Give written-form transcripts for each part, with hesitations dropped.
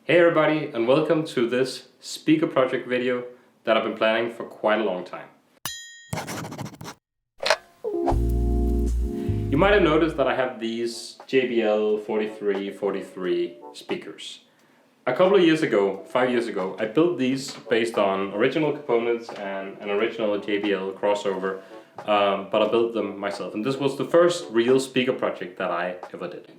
Hey everybody, and welcome to this speaker project video that I've been planning for quite a long time. You might have noticed that I have these JBL 4343 speakers. A couple of years ago, 5 years ago, I built these based on original components and an original JBL crossover, but I built them myself. And this was the first real speaker project that I ever did.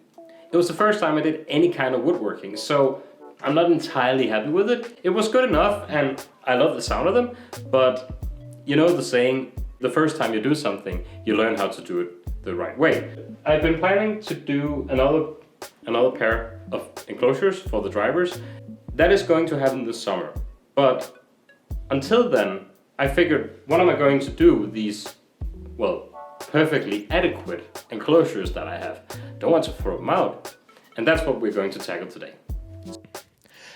It was the first time I did any kind of woodworking, so I'm not entirely happy with it. It was good enough and I love the sound of them, but you know the saying, the first time you do something, you learn how to do it the right way. I've been planning to do another pair of enclosures for the drivers. That is going to happen this summer. But until then, I figured, what am I going to do with these, well, perfectly adequate enclosures that I have? Don't want to throw them out. And that's what we're going to tackle today.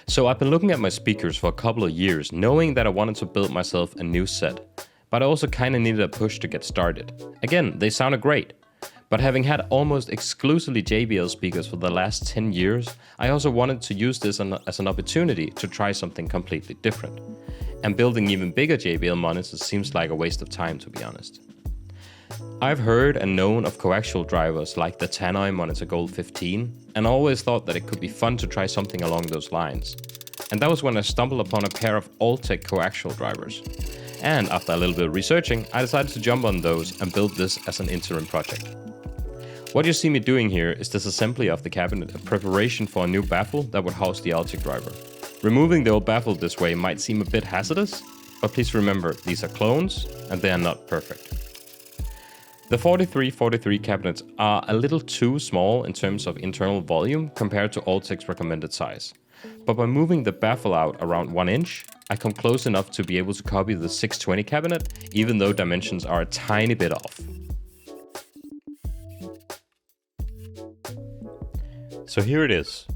So I've been looking at my speakers for a couple of years, knowing that I wanted to build myself a new set. But I also kind of needed a push to get started. Again, they sounded great. But having had almost exclusively JBL speakers for the last 10 years, I also wanted to use this as an opportunity to try something completely different. And building even bigger JBL monitors seems like a waste of time, to be honest. I've heard and known of coaxial drivers like the Tannoy Monitor Gold 15, and I always thought that it could be fun to try something along those lines. And that was when I stumbled upon a pair of Altec coaxial drivers. And after a little bit of researching, I decided to jump on those and build this as an interim project. What you see me doing here is disassembly of the cabinet, a preparation for a new baffle that would house the Altec driver. Removing the old baffle this way might seem a bit hazardous, but please remember, these are clones and they are not perfect. The 4343 cabinets are a little too small in terms of internal volume compared to Altec's recommended size. But by moving the baffle out around 1 inch, I come close enough to be able to copy the 620 cabinet, even though dimensions are a tiny bit off. So here it is,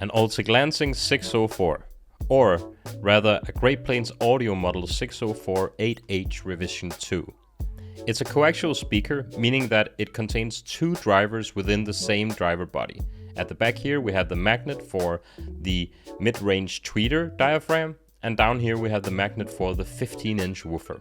an Altec Lansing 604, or rather a Great Plains Audio Model 604 8H Revision 2. It's a coaxial speaker, meaning that it contains two drivers within the same driver body. At the back here we have the magnet for the mid-range tweeter diaphragm, and down here we have the magnet for the 15-inch woofer.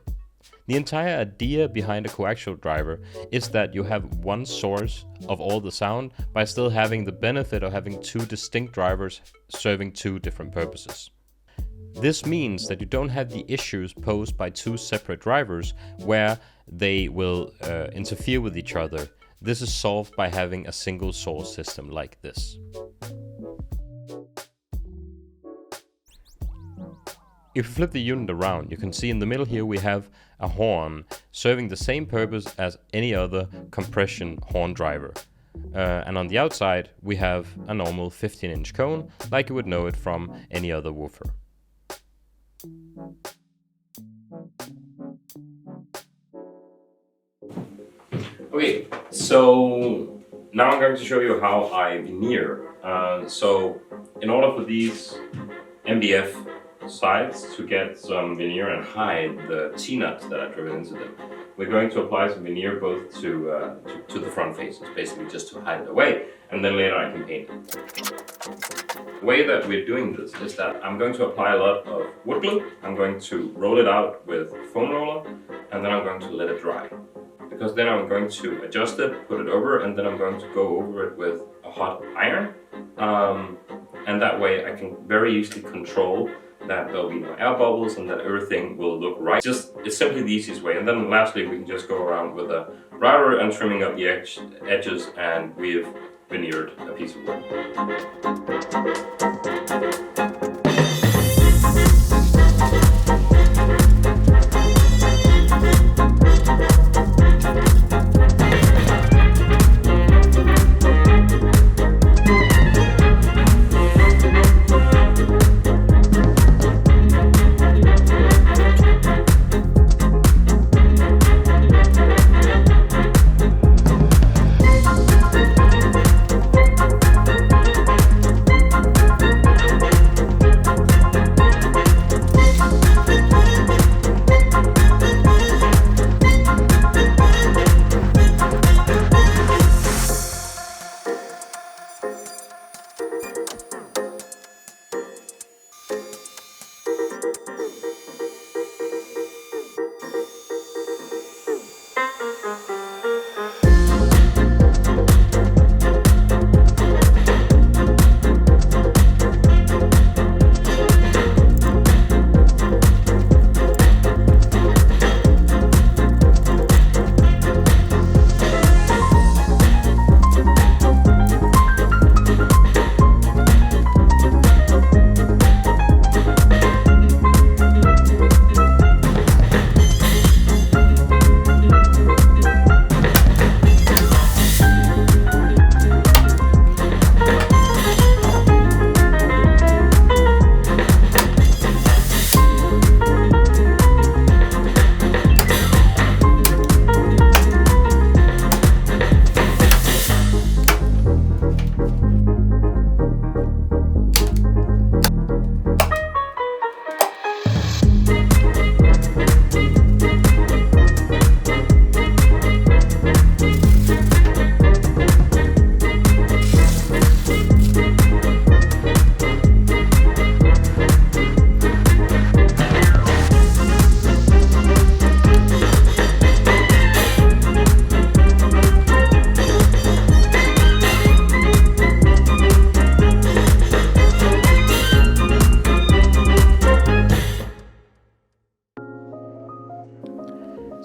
The entire idea behind a coaxial driver is that you have one source of all the sound by still having the benefit of having two distinct drivers serving two different purposes. This means that you don't have the issues posed by two separate drivers where they will interfere with each other. This is solved by having a single source system like this. If you flip the unit around, you can see in the middle here we have a horn serving the same purpose as any other compression horn driver. And on the outside we have a normal 15-inch cone, like you would know it from any other woofer. Okay, so now I'm going to show you how I veneer. So in order for these MDF sides to get some veneer and hide the T-nuts that I've driven into them, we're going to apply some veneer both to the front faces, basically just to hide it away, and then later I can paint it. The way that we're doing this is that I'm going to apply a lot of wood glue, I'm going to roll it out with foam roller, and then I'm going to let it dry. Because then I'm going to adjust it, put it over, and then I'm going to go over it with a hot iron. And that way I can very easily control that there'll be no air bubbles and that everything will look right. It's simply the easiest way. And then lastly, we can just go around with a router and trimming up the edges, and we've veneered a piece of wood.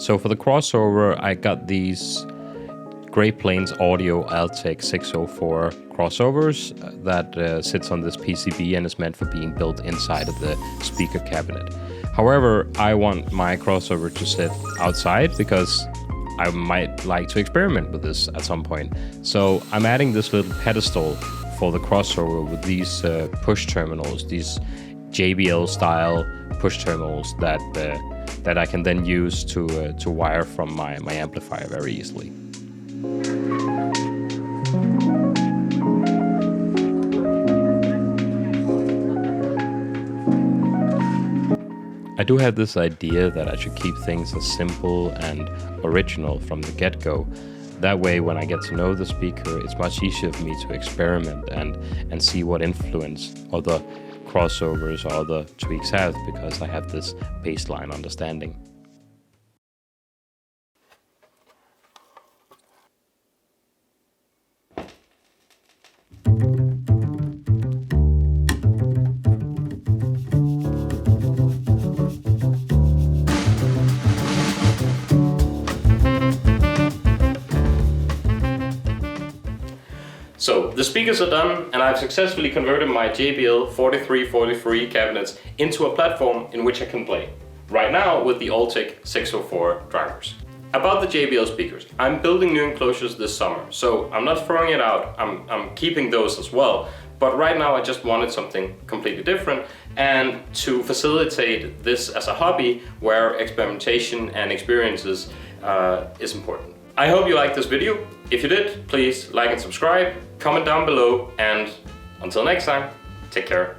So for the crossover, I got these Great Plains Audio Altec 604 crossovers that sits on this PCB and is meant for being built inside of the speaker cabinet. However, I want my crossover to sit outside because I might like to experiment with this at some point. So I'm adding this little pedestal for the crossover with these push terminals, these JBL style push terminals that I can then use to wire from my amplifier very easily. I do have this idea that I should keep things as simple and original from the get-go. That way, when I get to know the speaker, it's much easier for me to experiment and see what influence other crossovers or other tweaks have, because I have this baseline understanding. So the speakers are done, and I've successfully converted my JBL 4343 cabinets into a platform in which I can play. Right now with the Altec 604 drivers. About the JBL speakers, I'm building new enclosures this summer, so I'm not throwing it out, I'm keeping those as well. But right now I just wanted something completely different, and to facilitate this as a hobby where experimentation and experiences is important. I hope you liked this video. If you did, please like and subscribe, comment down below, and until next time, take care.